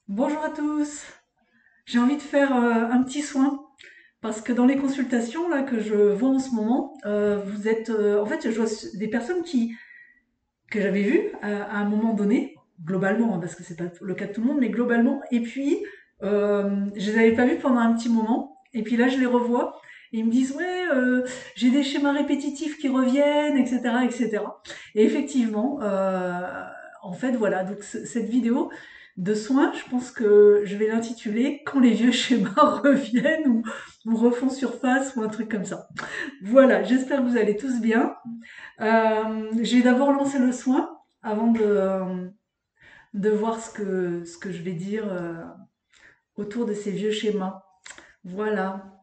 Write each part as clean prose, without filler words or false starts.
Bonjour à tous. J'ai envie de faire un petit soin parce que dans les consultations là que je vois en ce moment, vous êtes en fait je vois des personnes qui que j'avais vues à un moment donné, globalement hein, parce que c'est pas le cas de tout le monde, mais globalement. Et puis je les avais pas vues pendant un petit moment. Et puis là je les revois et ils me disent ouais j'ai des schémas répétitifs qui reviennent, etc., etc. Et cetera. Et effectivement, en fait voilà donc cette vidéo de soins, je pense que je vais l'intituler Quand les vieux schémas reviennent ou refont surface ou un truc comme ça. Voilà, j'espère que vous allez tous bien. Je vais d'abord lancer le soin avant de voir ce que je vais dire autour de ces vieux schémas. Voilà.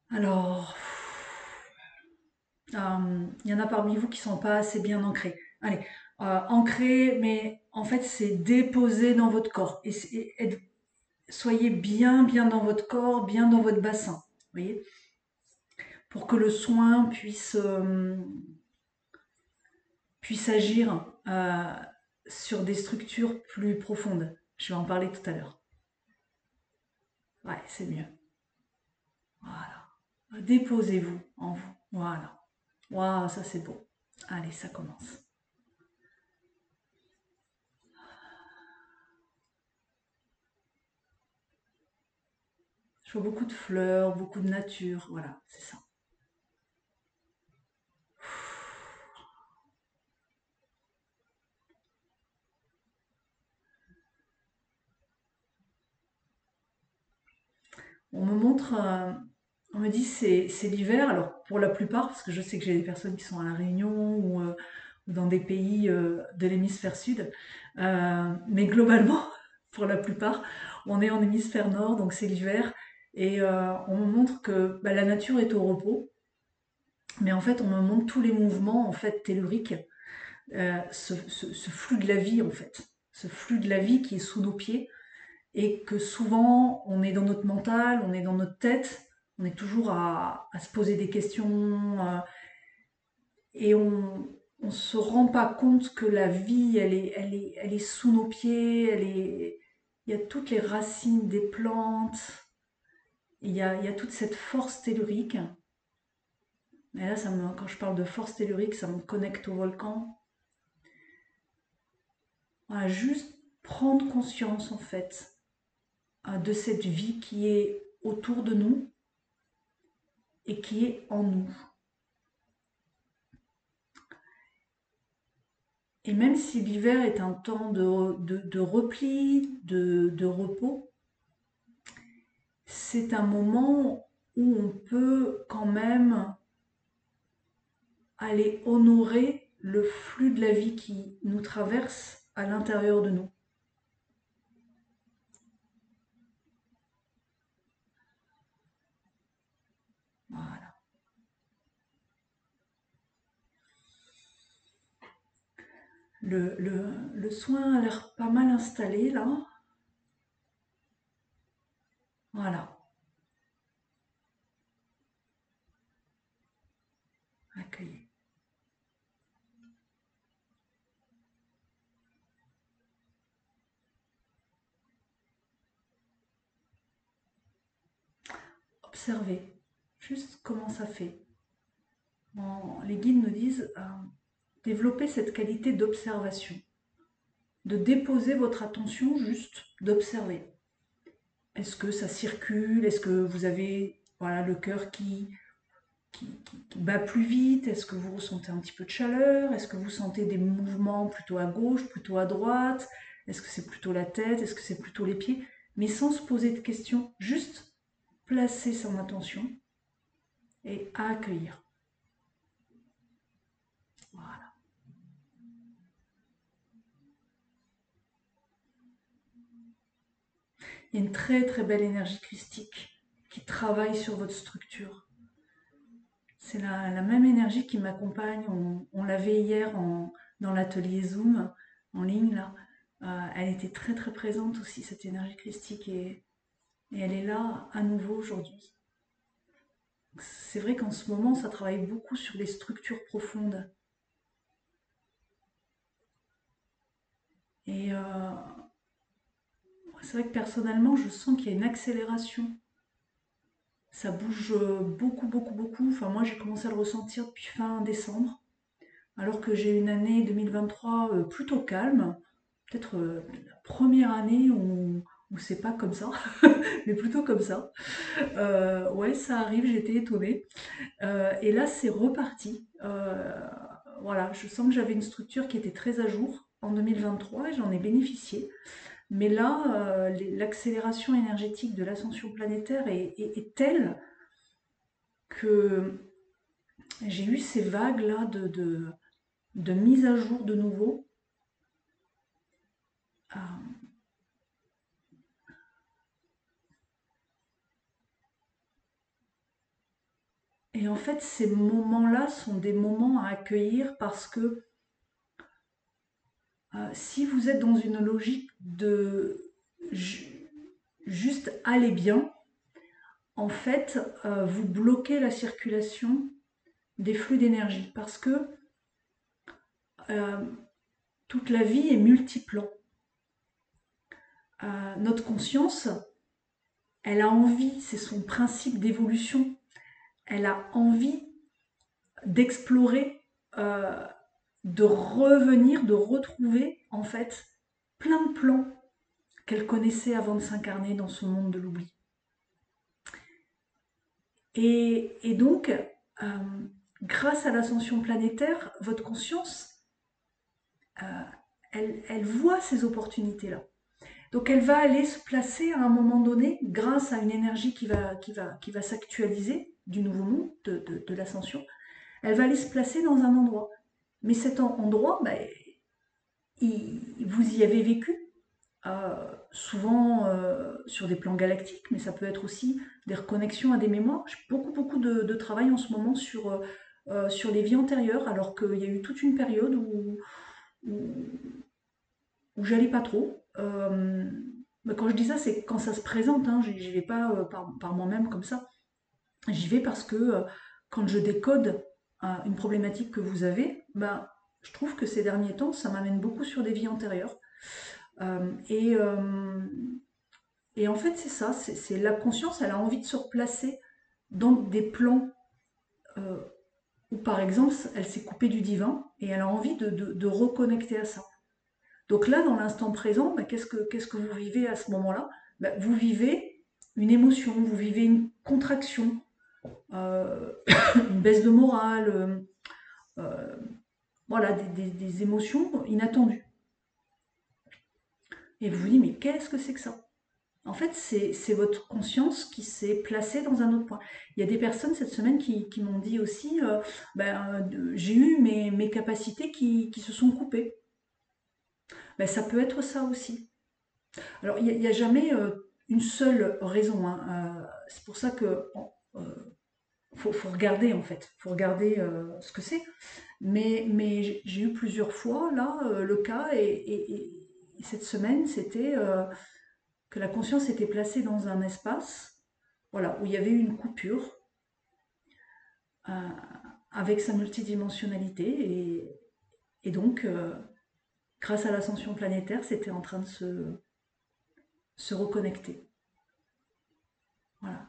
Alors, il y en a parmi vous qui sont pas assez bien ancrés. Allez, ancrés, mais en fait, c'est déposé dans votre corps. Soyez bien, bien dans votre corps, bien dans votre bassin. Vous voyez, pour que le soin puisse agir sur des structures plus profondes. Je vais en parler tout à l'heure. Ouais, c'est mieux. Voilà. Déposez-vous en vous. Voilà. Waouh, ça c'est beau. Allez, ça commence. Je vois beaucoup de fleurs, beaucoup de nature. Voilà, c'est ça. On me montre, on me dit c'est l'hiver. Alors pour la plupart, parce que je sais que j'ai des personnes qui sont à la Réunion ou dans des pays de l'hémisphère sud, mais globalement, pour la plupart, on est en hémisphère nord, donc c'est l'hiver, et on me montre que bah, la nature est au repos, mais en fait on me montre tous les mouvements en fait telluriques, ce flux de la vie en fait, ce flux de la vie qui est sous nos pieds et que souvent on est dans notre mental, on est dans notre tête, on est toujours à se poser des questions et on se rend pas compte que la vie elle est sous nos pieds, il y a toutes les racines des plantes, il y a toute cette force tellurique. Et là, quand je parle de force tellurique, ça me connecte au volcan. Voilà, juste prendre conscience en fait de cette vie qui est autour de nous et qui est en nous. Et même si l'hiver est un temps de repli, de repos, c'est un moment où on peut quand même aller honorer le flux de la vie qui nous traverse à l'intérieur de nous. Voilà. Le soin a l'air pas mal installé là. Voilà. Accueillez. Observez juste comment ça fait. Les guides nous disent développer cette qualité d'observation, de déposer votre attention juste, d'observer. Est-ce que ça circule? Est-ce que vous avez voilà, le cœur qui bat plus vite? Est-ce que vous ressentez un petit peu de chaleur? Est-ce que vous sentez des mouvements plutôt à gauche, plutôt à droite? Est-ce que c'est plutôt la tête? Est-ce que c'est plutôt les pieds? Mais sans se poser de questions, juste placer son attention et accueillir. Voilà. Il y a une très très belle énergie christique qui travaille sur votre structure. C'est la même énergie qui m'accompagne. On l'avait hier dans l'atelier Zoom en ligne là. Elle était très très présente aussi, cette énergie christique, et elle est là à nouveau aujourd'hui. C'est vrai qu'en ce moment, ça travaille beaucoup sur les structures profondes. Et c'est vrai que personnellement, je sens qu'il y a une accélération. Ça bouge beaucoup, beaucoup, beaucoup. Enfin, moi, j'ai commencé à le ressentir depuis fin décembre, alors que j'ai une année 2023 plutôt calme. Peut-être la première année où c'est pas comme ça, mais plutôt comme ça. Ouais, ça arrive, j'étais étonnée. Et là, c'est reparti. Voilà, je sens que j'avais une structure qui était très à jour en 2023 et j'en ai bénéficié. Mais là, l'accélération énergétique de l'ascension planétaire est telle que j'ai eu ces vagues-là de mise à jour de nouveau. Euh, Et en fait, ces moments-là sont des moments à accueillir parce que si vous êtes dans une logique de juste aller bien, en fait, vous bloquez la circulation des flux d'énergie parce que euh, toute la vie est multiplan. Notre conscience, elle a envie, c'est son principe d'évolution, elle a envie d'explorer, euh, de revenir, de retrouver en fait plein de plans qu'elle connaissait avant de s'incarner dans ce monde de l'oubli. Et donc, euh, grâce à l'ascension planétaire, votre conscience, euh, elle voit ces opportunités-là. Donc elle va aller se placer à un moment donné, grâce à une énergie qui va s'actualiser du nouveau monde, de l'ascension, elle va aller se placer dans un endroit. Mais cet endroit, ben, vous y avez vécu, souvent sur des plans galactiques, mais ça peut être aussi des reconnexions à des mémoires. J'ai beaucoup, beaucoup de travail en ce moment sur les vies antérieures, alors qu'il y a eu toute une période où, où j'allais pas trop. Mais quand je dis ça, c'est quand ça se présente, hein, j'y vais pas par moi-même comme ça. J'y vais parce que quand je décode une problématique que vous avez, ben, je trouve que ces derniers temps, ça m'amène beaucoup sur des vies antérieures. Euh, et, euh, et en fait, c'est ça, c'est la conscience, elle a envie de se replacer dans des plans euh, où, par exemple, elle s'est coupée du divin et elle a envie de reconnecter à ça. Donc là, dans l'instant présent, bah, qu'est-ce que vous vivez à ce moment-là? Bah, vous vivez une émotion, vous vivez une contraction, euh, une baisse de morale, euh, voilà, des émotions inattendues. Et vous vous dites, mais qu'est-ce que c'est que ça? En fait, c'est votre conscience qui s'est placée dans un autre point. Il y a des personnes cette semaine qui m'ont dit aussi, j'ai eu mes capacités qui se sont coupées. Ben, ça peut être ça aussi. Alors, il n'y a jamais une seule raison, hein. C'est pour ça que faut regarder en fait, faut regarder ce que c'est. Mais j'ai eu plusieurs fois là le cas et cette semaine c'était que la conscience était placée dans un espace, voilà, où il y avait une coupure euh, avec sa multidimensionnalité et donc grâce à l'ascension planétaire, c'était en train de se reconnecter. Voilà.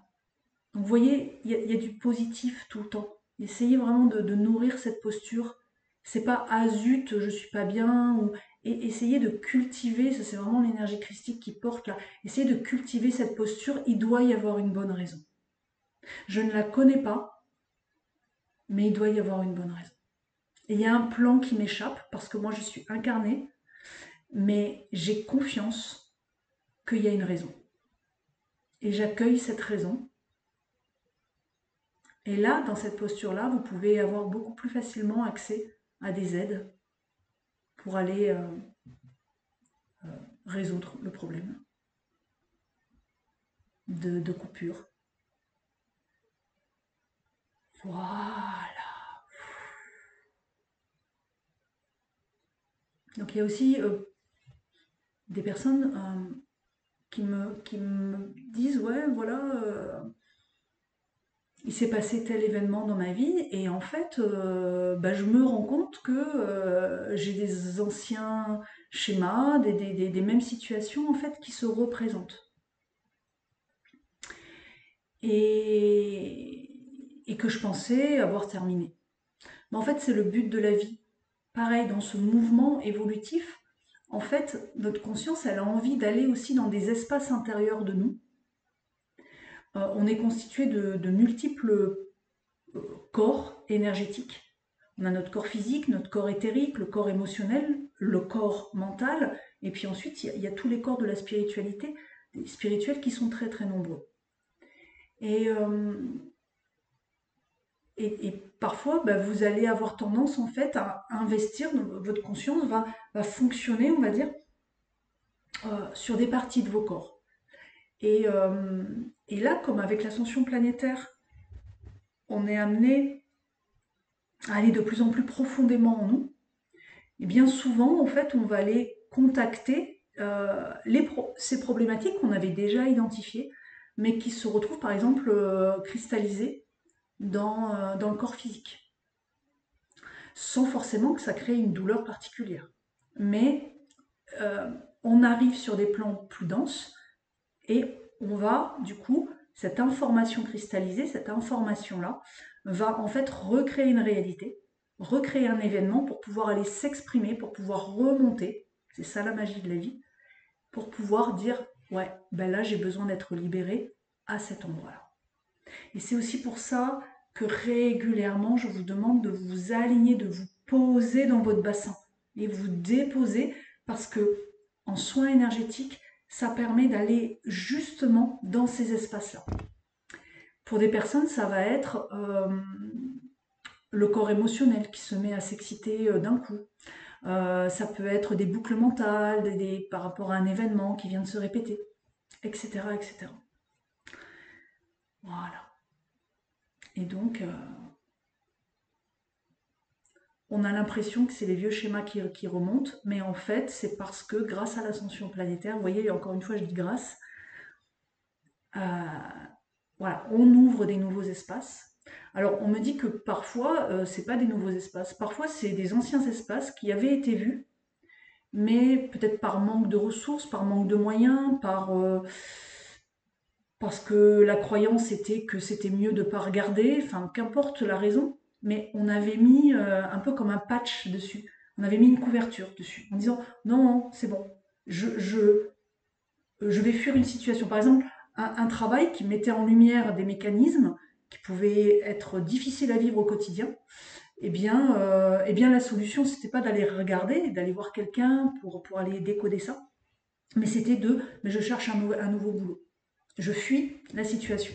Donc vous voyez, il y a du positif tout le temps. Essayez vraiment de nourrir cette posture. C'est pas ah zut, je suis pas bien, ou et essayez de cultiver, ça c'est vraiment l'énergie christique qui porte là. Essayez de cultiver cette posture, il doit y avoir une bonne raison. Je ne la connais pas, mais il doit y avoir une bonne raison. Et il y a un plan qui m'échappe parce que moi je suis incarnée, mais j'ai confiance qu'il y a une raison. Et j'accueille cette raison. Et là, dans cette posture-là, vous pouvez avoir beaucoup plus facilement accès à des aides pour aller résoudre le problème de coupure. Voilà. Donc il y a aussi des personnes qui me disent, ouais, voilà, il s'est passé tel événement dans ma vie et en fait, bah, je me rends compte que j'ai des anciens schémas, des mêmes situations en fait qui se représentent et, et que je pensais avoir terminé. Mais en fait, c'est le but de la vie. Pareil, dans ce mouvement évolutif, en fait, notre conscience, elle a envie d'aller aussi dans des espaces intérieurs de nous. On est constitué de multiples corps énergétiques. On a notre corps physique, notre corps éthérique, le corps émotionnel, le corps mental, et puis ensuite il y a tous les corps de la spiritualité, des spirituels qui sont très très nombreux. Et, euh, et parfois, bah, vous allez avoir tendance en fait à investir, votre conscience va fonctionner, on va dire, sur des parties de vos corps. Et, euh, et là, comme avec l'ascension planétaire, on est amené à aller de plus en plus profondément en nous, et bien souvent, en fait, on va aller contacter ces problématiques qu'on avait déjà identifiées, mais qui se retrouvent par exemple cristallisées dans le corps physique, sans forcément que ça crée une douleur particulière. Mais euh, on arrive sur des plans plus denses et on va, du coup, cette information cristallisée, cette information-là, va en fait recréer une réalité, recréer un événement pour pouvoir aller s'exprimer, pour pouvoir remonter. C'est ça la magie de la vie, pour pouvoir dire, ouais, ben là j'ai besoin d'être libéré à cet endroit-là. Et c'est aussi pour ça que régulièrement, je vous demande de vous aligner, de vous poser dans votre bassin et vous déposer parce que en soins énergétiques, ça permet d'aller justement dans ces espaces-là. Pour des personnes, ça va être le corps émotionnel qui se met à s'exciter d'un coup. Ça peut être des boucles mentales par rapport à un événement qui vient de se répéter, etc. etc. Voilà. Et donc, on a l'impression que c'est les vieux schémas qui remontent, mais en fait, c'est parce que grâce à l'ascension planétaire, vous voyez, encore une fois, je dis grâce, voilà, on ouvre des nouveaux espaces. Alors, on me dit que parfois, c'est pas des nouveaux espaces, parfois c'est des anciens espaces qui avaient été vus, mais peut-être par manque de ressources, par manque de moyens, parce que la croyance était que c'était mieux de ne pas regarder, enfin, qu'importe la raison, mais on avait mis un peu comme un patch dessus, on avait mis une couverture dessus, en disant non, c'est bon, je vais fuir une situation. Par exemple, un travail qui mettait en lumière des mécanismes qui pouvaient être difficiles à vivre au quotidien, eh bien la solution, c'était pas d'aller regarder, d'aller voir quelqu'un pour aller décoder ça, mais c'était mais je cherche un nouveau boulot. Je fuis la situation.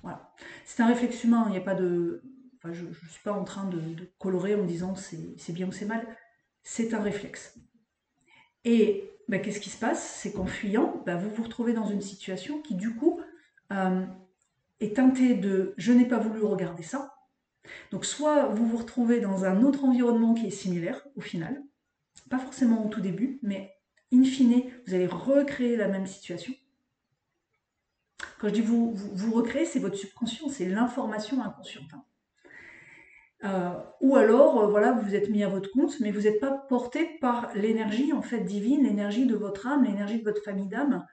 Voilà. C'est un réflexe humain, il n'y a pas de... Enfin, je ne suis pas en train de colorer en me disant c'est bien ou c'est mal. C'est un réflexe. Et ben, qu'est-ce qui se passe? C'est qu'en fuyant, ben, vous vous retrouvez dans une situation qui, du coup, euh, est teintée de je n'ai pas voulu regarder ça. Donc, soit vous vous retrouvez dans un autre environnement qui est similaire, au final, pas forcément au tout début, mais in fine, vous allez recréer la même situation. Quand je dis vous recréez, c'est votre subconscient, c'est l'information inconsciente. Hein. Ou alors, voilà, vous vous êtes mis à votre compte, mais vous n'êtes pas porté par l'énergie en fait divine, l'énergie de votre âme, l'énergie de votre famille d'âme,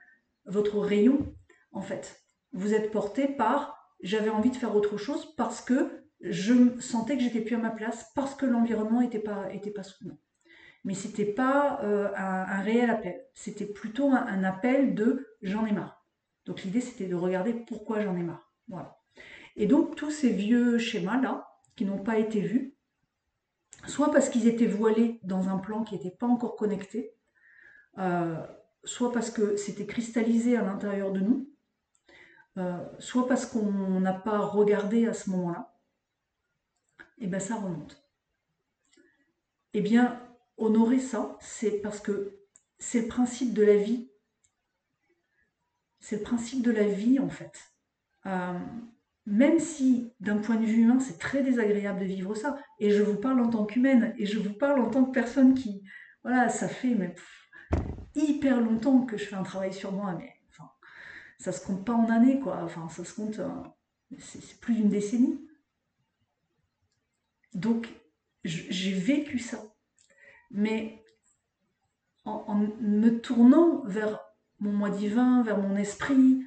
votre rayon en fait. Vous êtes porté par j'avais envie de faire autre chose parce que je sentais que j'étais plus à ma place, parce que l'environnement était pas soutenant. Mais c'était pas un réel appel, c'était plutôt un appel de j'en ai marre. Donc l'idée c'était de regarder pourquoi j'en ai marre. Voilà. Et donc tous ces vieux schémas-là, qui n'ont pas été vus, soit parce qu'ils étaient voilés dans un plan qui n'était pas encore connecté, euh, soit parce que c'était cristallisé à l'intérieur de nous, soit parce qu'on n'a pas regardé à ce moment-là, et bien ça remonte. Eh bien, honorer ça, c'est parce que c'est le principe de la vie. C'est le principe de la vie, en fait. Euh, Même si, d'un point de vue humain, c'est très désagréable de vivre ça, et je vous parle en tant qu'humaine, et je vous parle en tant que personne qui, voilà, ça fait hyper longtemps que je fais un travail sur moi, mais enfin, ça se compte pas en années, quoi. Enfin, ça se compte. c'est plus d'une décennie. Donc, j'ai vécu ça. Mais en me tournant vers mon moi divin, vers mon esprit,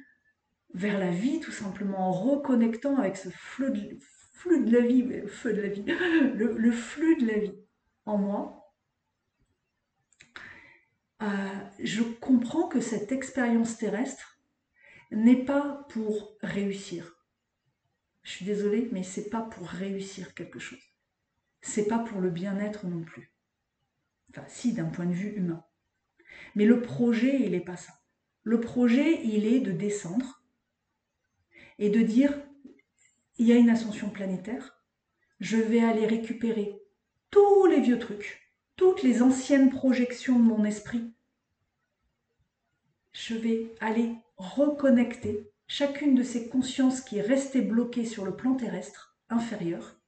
vers la vie tout simplement, en reconnectant avec ce flux de la vie, le feu de la vie, le flux de la vie en moi, je comprends que cette expérience terrestre n'est pas pour réussir. Je suis désolée, mais c'est pas pour réussir quelque chose. C'est pas pour le bien-être non plus. Enfin, si, d'un point de vue humain. Mais le projet, il n'est pas ça. Le projet, il est de descendre et de dire, il y a une ascension planétaire, je vais aller récupérer tous les vieux trucs, toutes les anciennes projections de mon esprit. Je vais aller reconnecter chacune de ces consciences qui est restée bloquée sur le plan terrestre inférieur.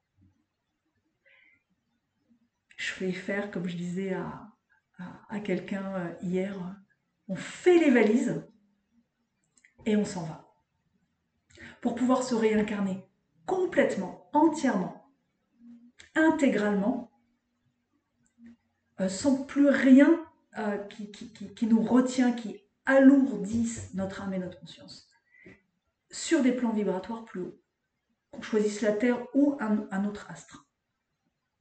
Je vais faire, comme je disais à quelqu'un hier, on fait les valises et on s'en va. Pour pouvoir se réincarner complètement, entièrement, intégralement, sans plus rien qui nous retient, qui alourdisse notre âme et notre conscience, sur des plans vibratoires plus hauts, qu'on choisisse la Terre ou un autre astre.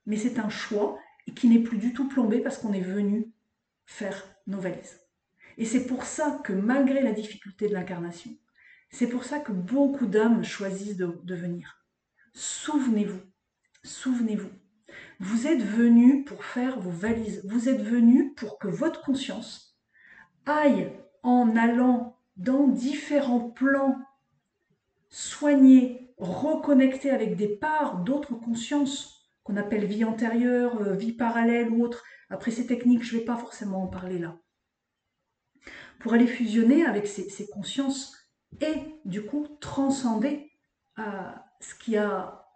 Mais c'est un choix qui n'est plus du tout plombé parce qu'on est venu faire nos valises. Et c'est pour ça que malgré la difficulté de l'incarnation, c'est pour ça que beaucoup d'âmes choisissent de venir. Souvenez-vous, souvenez-vous, vous êtes venus pour faire vos valises, vous êtes venus pour que votre conscience aille en allant dans différents plans, soigner, reconnecter avec des parts d'autres consciences qu'on appelle vie antérieure, vie parallèle ou autre. Après ces techniques, je ne vais pas forcément en parler là. Pour aller fusionner avec ces consciences et du coup transcender ce qui a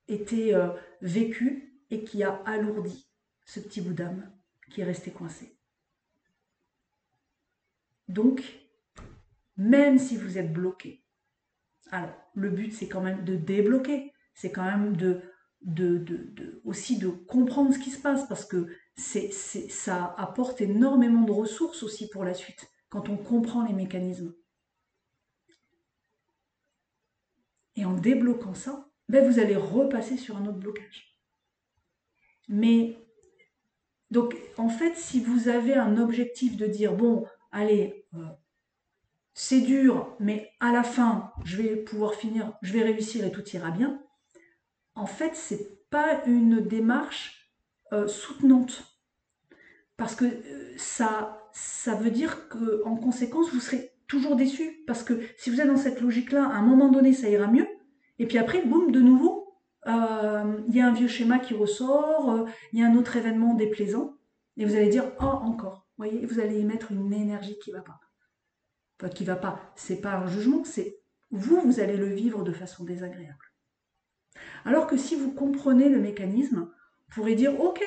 été vécu et qui a alourdi ce petit bout d'âme qui est resté coincé. Donc, même si vous êtes bloqué, alors le but c'est quand même de débloquer, c'est quand même aussi de comprendre ce qui se passe parce que ça apporte énormément de ressources aussi pour la suite quand on comprend les mécanismes. Et en débloquant ça, ben vous allez repasser sur un autre blocage. Mais donc en fait, si vous avez un objectif de dire bon, allez, c'est dur, mais à la fin, je vais pouvoir finir, je vais réussir et tout ira bien. En fait, c'est pas une démarche soutenante. Parce que ça veut dire qu'en conséquence, vous serez toujours déçu. Parce que si vous êtes dans cette logique-là, à un moment donné, ça ira mieux. Et puis après, boum, de nouveau, il y a un vieux schéma qui ressort, il y a un autre événement déplaisant. Et vous allez dire, oh, encore. Vous voyez, vous allez y mettre une énergie qui ne va pas. Enfin, qui ne va pas. C'est pas un jugement, c'est vous allez le vivre de façon désagréable. Alors que si vous comprenez le mécanisme, vous pourrez dire, ok,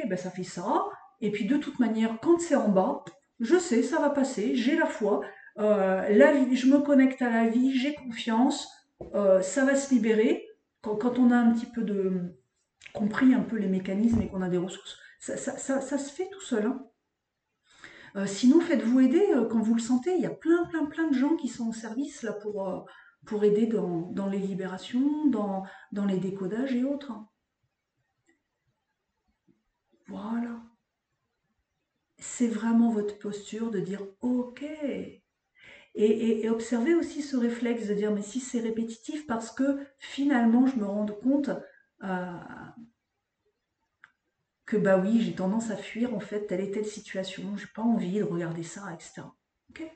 ben ça fait ça, et puis de toute manière, quand c'est en bas, je sais, ça va passer, j'ai la foi, la vie, je me connecte à la vie, j'ai confiance, ça va se libérer. Quand on a un petit peu compris un peu les mécanismes et qu'on a des ressources, ça se fait tout seul. Hein. Sinon, faites-vous aider quand vous le sentez. Il y a plein de gens qui sont en service là pour aider dans les libérations, dans les décodages et autres. Voilà. C'est vraiment votre posture de dire OK. Et observez aussi ce réflexe de dire mais si c'est répétitif parce que finalement je me rends compte euh, que bah oui j'ai tendance à fuir en fait telle et telle situation, j'ai pas envie de regarder ça, etc. Ok,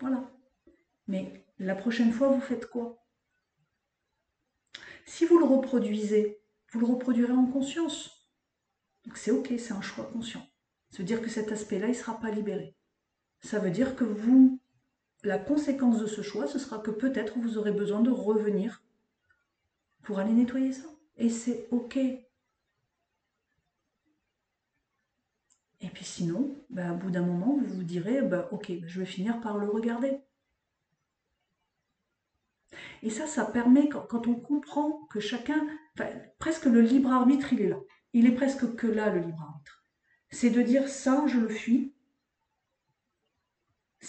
voilà. Mais la prochaine fois vous faites quoi? Si vous le reproduisez, vous le reproduirez en conscience. Donc c'est ok, c'est un choix conscient. Ça veut dire que cet aspect-là, il ne sera pas libéré. Ça veut dire que la conséquence de ce choix, ce sera que peut-être vous aurez besoin de revenir pour aller nettoyer ça. Et c'est ok. Et puis sinon, bah, au bout d'un moment, vous vous direz, bah, ok, je vais finir par le regarder. Et ça permet, quand on comprend que chacun, enfin, presque le libre arbitre, il est là. Il est presque que là, le libre arbitre. C'est de dire ça, je le fuis.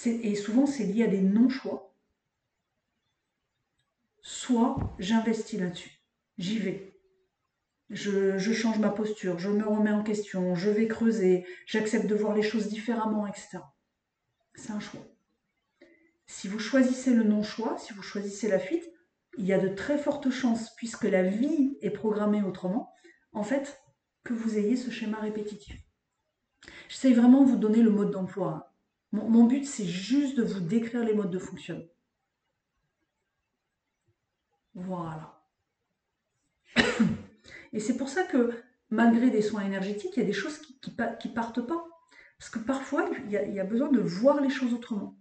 Et souvent, c'est lié à des non-choix. Soit j'investis là-dessus. J'y vais. Je change ma posture, je me remets en question, je vais creuser, j'accepte de voir les choses différemment, etc. C'est un choix. Si vous choisissez le non-choix, si vous choisissez la fuite, il y a de très fortes chances, puisque la vie est programmée autrement, en fait, que vous ayez ce schéma répétitif. J'essaie vraiment de vous donner le mode d'emploi. Mon but, c'est juste de vous décrire les modes de fonctionnement. Voilà. Et c'est pour ça que, malgré des soins énergétiques, il y a des choses qui partent pas. Parce que parfois, il y a besoin de voir les choses autrement.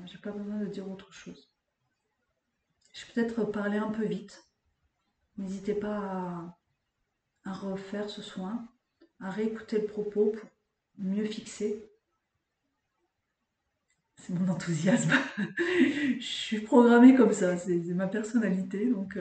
J'ai pas besoin de dire autre chose. Je vais peut-être parler un peu vite. N'hésitez pas à refaire ce soin, à réécouter le propos pour mieux fixer. C'est mon enthousiasme. Je suis programmée comme ça, c'est ma personnalité, donc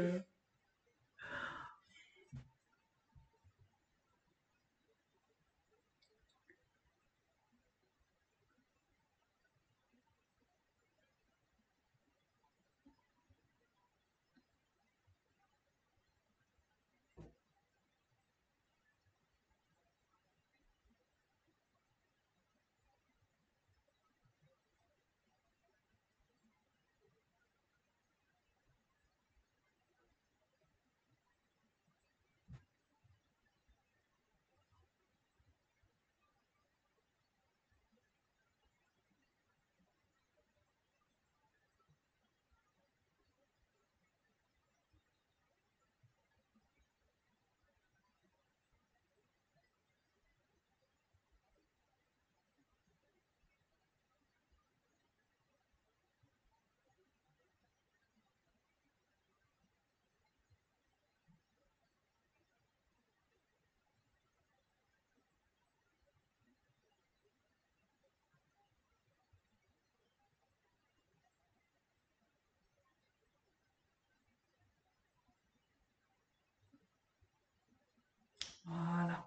voilà.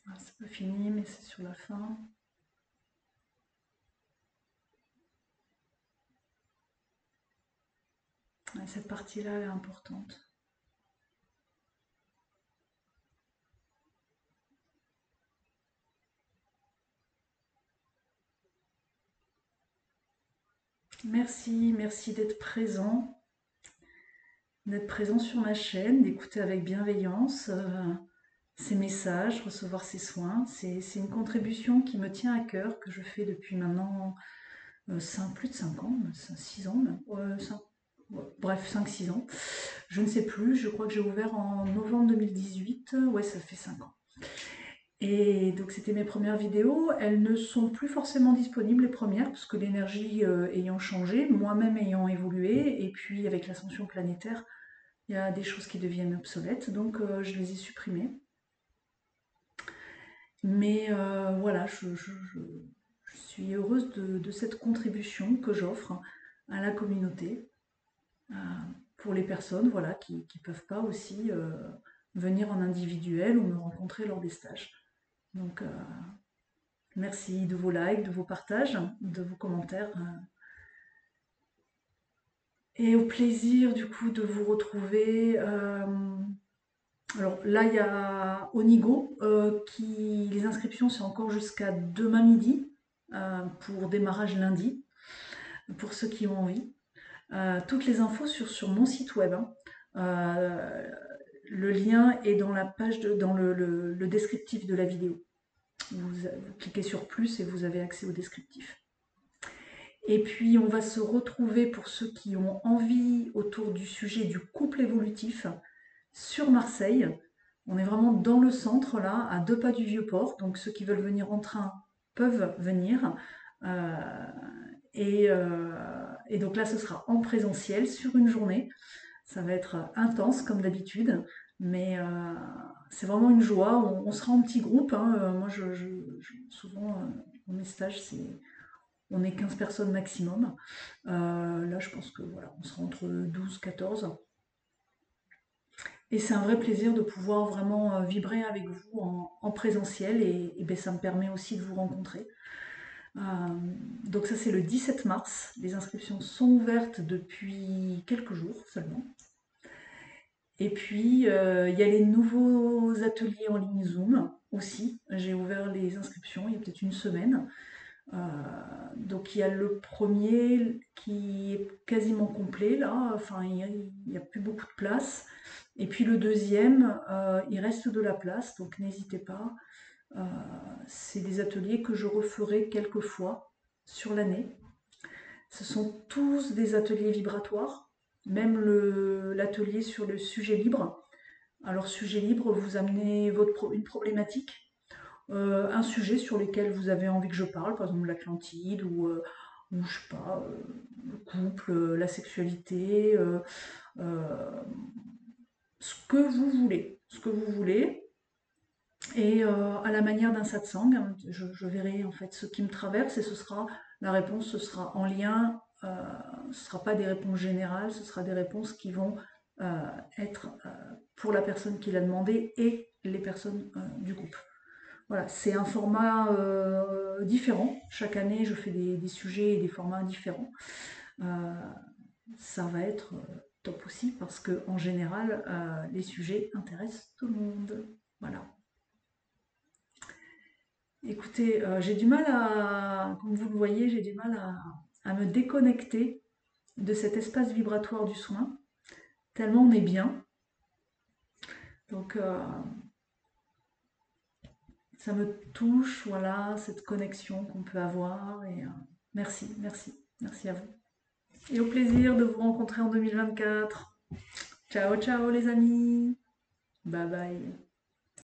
Ah, c'est pas fini, mais c'est sur la fin. Ouais, cette partie-là, elle est importante. Merci, merci d'être présent sur ma chaîne, d'écouter avec bienveillance ces messages, recevoir ces soins. C'est une contribution qui me tient à cœur, que je fais depuis maintenant plus de 5 ans, 6 ans, ouais, bref, 5 6 ans. Je ne sais plus, je crois que j'ai ouvert en novembre 2018, ouais, ça fait 5 ans. Et donc c'était mes premières vidéos, elles ne sont plus forcément disponibles les premières, parce que l'énergie ayant changé, moi-même ayant évolué, et puis avec l'ascension planétaire, il y a des choses qui deviennent obsolètes, donc je les ai supprimées. Mais voilà, je suis heureuse de cette contribution que j'offre à la communauté, euh, pour les personnes voilà, qui ne peuvent pas aussi venir en individuel ou me rencontrer lors des stages. Donc merci de vos likes, de vos partages, de vos commentaires. Et au plaisir du coup de vous retrouver. Alors là, il y a Onigo qui les inscriptions c'est encore jusqu'à demain midi pour démarrage lundi pour ceux qui ont envie. Toutes les infos sur mon site web, hein. Euh, le lien est dans la page dans le descriptif de la vidéo. Vous cliquez sur plus et vous avez accès au descriptif. Et puis on va se retrouver pour ceux qui ont envie autour du sujet du couple évolutif sur Marseille. On est vraiment dans le centre là, à 2 pas du Vieux-Port. Donc ceux qui veulent venir en train peuvent venir. Euh, et donc là, ce sera en présentiel sur une journée. Ça va être intense comme d'habitude, mais c'est vraiment une joie. On sera en petit groupe, hein. Moi, souvent, dans mes stages, on est 15 personnes maximum. Là, je pense que voilà, on sera entre 12 14. Et c'est un vrai plaisir de pouvoir vraiment vibrer avec vous en présentiel et ben, ça me permet aussi de vous rencontrer. Euh, donc ça c'est le 17 mars. Les inscriptions sont ouvertes depuis quelques jours seulement. Et puis il y a les nouveaux ateliers en ligne Zoom aussi. J'ai ouvert les inscriptions il y a peut-être une semaine. Euh, donc il y a le premier qui est quasiment complet là, enfin il n'y a plus beaucoup de place. Et puis le deuxième, il reste de la place, donc n'hésitez pas. Euh, c'est des ateliers que je referai quelques fois sur l'année. Ce sont tous des ateliers vibratoires, même l'atelier sur le sujet libre. Alors sujet libre, vous amenez une problématique, un sujet sur lequel vous avez envie que je parle, par exemple l'Atlantide ou je sais pas, le couple, la sexualité, ce que vous voulez, ce que vous voulez. Et à la manière d'un satsang, je verrai en fait ce qui me traverse et la réponse, ce sera en lien. Ce ne sera pas des réponses générales, ce sera des réponses qui vont être pour la personne qui l'a demandé et les personnes du groupe. Voilà, c'est un format différent. Chaque année, je fais des sujets et des formats différents. Euh, Ça va être top aussi parce que en général, les sujets intéressent tout le monde. Voilà. Écoutez, j'ai du mal comme vous le voyez, j'ai du mal à me déconnecter de cet espace vibratoire du soin, tellement on est bien. Donc, ça me touche, voilà, cette connexion qu'on peut avoir. Et merci, merci, merci à vous. Et au plaisir de vous rencontrer en 2024. Ciao, ciao les amis. Bye bye.